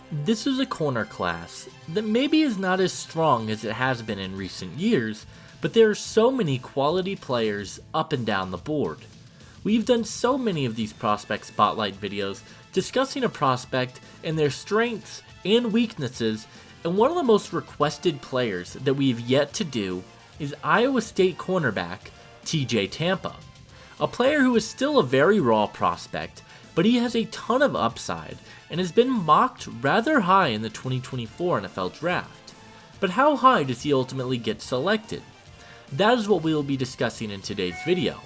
This is a corner class that maybe is not as strong as it has been in recent years, but there are so many quality players up and down the board. We've done so many of these prospect spotlight videos discussing a prospect and their strengths and weaknesses, and one of the most requested players that we've yet to do is Iowa State cornerback tjtampa, a player who is still a very raw prospect, but he has a ton of upside and has been mocked rather high in the 2024 NFL Draft. But how high does he ultimately get selected? That is what we will be discussing in today's video.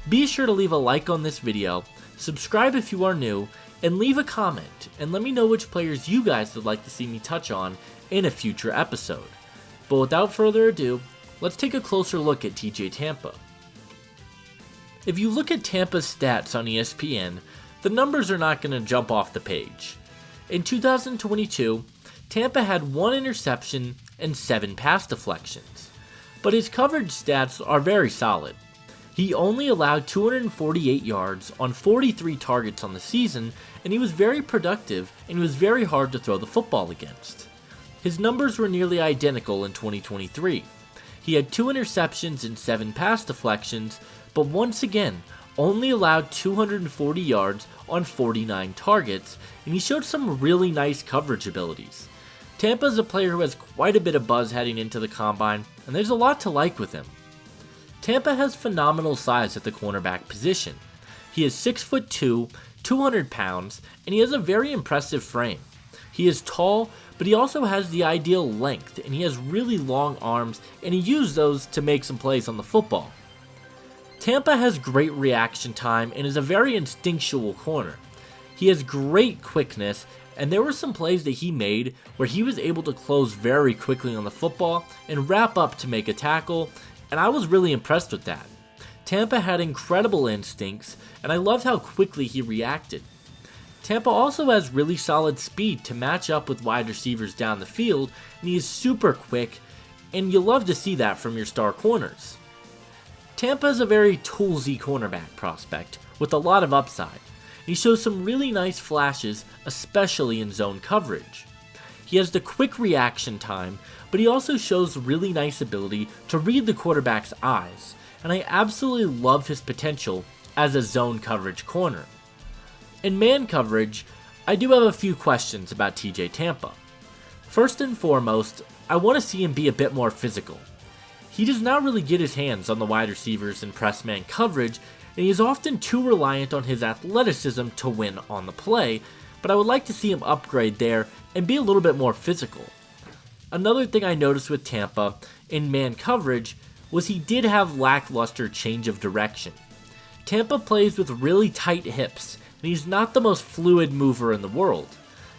Be sure to leave a like on this video, subscribe if you are new, and leave a comment and let me know which players you guys would like to see me touch on in a future episode. But without further ado, let's take a closer look at tjtampa. If you look at Tampa's stats on ESPN, the numbers are not going to jump off the page. In 2022, Tampa had 1 interception and 7 pass deflections, but his coverage stats are very solid. He only allowed 248 yards on 43 targets on the season, and he was very productive and he was very hard to throw the football against. His numbers were nearly identical in 2023. He had 2 interceptions and 7 pass deflections, but once again, only allowed 240 yards on 49 targets, and he showed some really nice coverage abilities. Tampa is a player who has quite a bit of buzz heading into the combine, and there's a lot to like with him. Tampa has phenomenal size at the cornerback position. He is 6'2", 200 pounds, and he has a very impressive frame. He is tall, but he also has the ideal length, and he has really long arms, and he used those to make some plays on the football. Tampa has great reaction time and is a very instinctual corner. He has great quickness, and there were some plays that he made where he was able to close very quickly on the football and wrap up to make a tackle, and I was really impressed with that. Tampa had incredible instincts, and I loved how quickly he reacted. Tampa also has really solid speed to match up with wide receivers down the field, and he is super quick, and you love to see that from your star corners. Tampa is a very toolsy cornerback prospect with a lot of upside. He shows some really nice flashes, especially in zone coverage. He has the quick reaction time, but he also shows really nice ability to read the quarterback's eyes, and I absolutely love his potential as a zone coverage corner. In man coverage, I do have a few questions about tjtampa. First and foremost, I want to see him be a bit more physical. He does not really get his hands on the wide receivers in press man coverage, and he is often too reliant on his athleticism to win on the play, but I would like to see him upgrade there and be a little bit more physical. Another thing I noticed with Tampa in man coverage was he did have lackluster change of direction. Tampa plays with really tight hips, and he's not the most fluid mover in the world.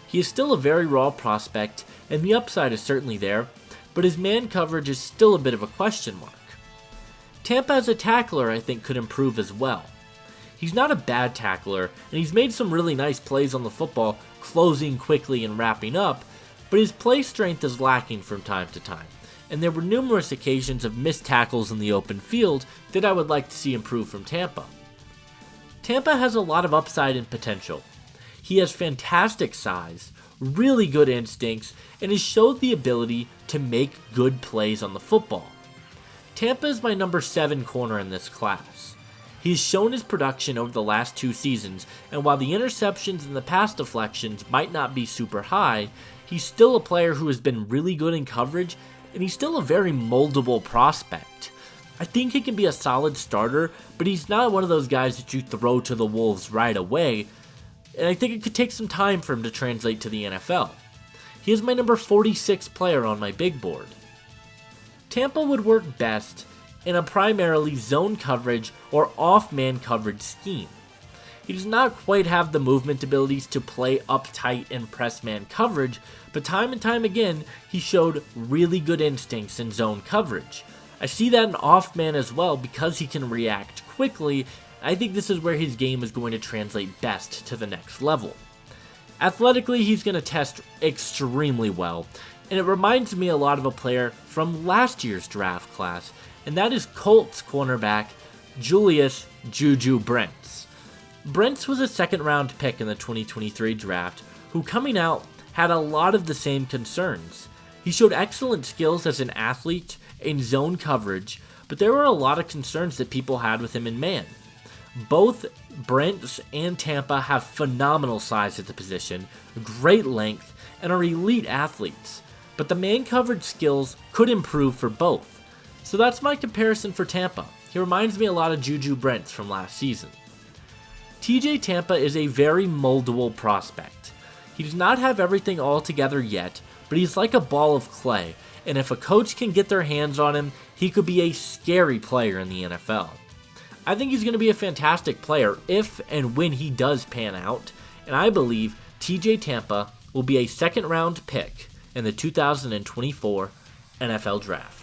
He is still a very raw prospect, and the upside is certainly there, but his man coverage is still a bit of a question mark. Tampa as a tackler I think could improve as well. He's not a bad tackler, and he's made some really nice plays on the football, closing quickly and wrapping up, but his play strength is lacking from time to time, and there were numerous occasions of missed tackles in the open field that I would like to see improve from Tampa. Tampa has a lot of upside and potential. He has fantastic size, really good instincts, and has showed the ability to make good plays on the football. Tampa is my number 7 corner in this class. He has shown his production over the last 2 seasons, and while the interceptions and the pass deflections might not be super high, he's still a player who has been really good in coverage, and he's still a very moldable prospect. I think he can be a solid starter, but he's not one of those guys that you throw to the wolves right away, and I think it could take some time for him to translate to the NFL. He is my number 46 player on my big board. Tampa would work best in a primarily zone coverage or off-man coverage scheme. He does not quite have the movement abilities to play uptight and press man coverage, but time and time again, he showed really good instincts in zone coverage. I see that in off-man as well because he can react quickly. I think this is where his game is going to translate best to the next level. Athletically, he's going to test extremely well, and it reminds me a lot of a player from last year's draft class, and that is Colts cornerback Julius Juju Brents. Brents was a second round pick in the 2023 draft who coming out had a lot of the same concerns. He showed excellent skills as an athlete in zone coverage, but there were a lot of concerns that people had with him in man. Both Brents and Tampa have phenomenal size at the position, great length, and are elite athletes, but the man coverage skills could improve for both. So that's my comparison for Tampa. He reminds me a lot of Juju Brents from last season. tjtampa is a very moldable prospect. He does not have everything all together yet, but he's like a ball of clay, and if a coach can get their hands on him, he could be a scary player in the NFL. I think he's going to be a fantastic player if and when he does pan out, and I believe tjtampa will be a second round pick in the 2024 NFL Draft.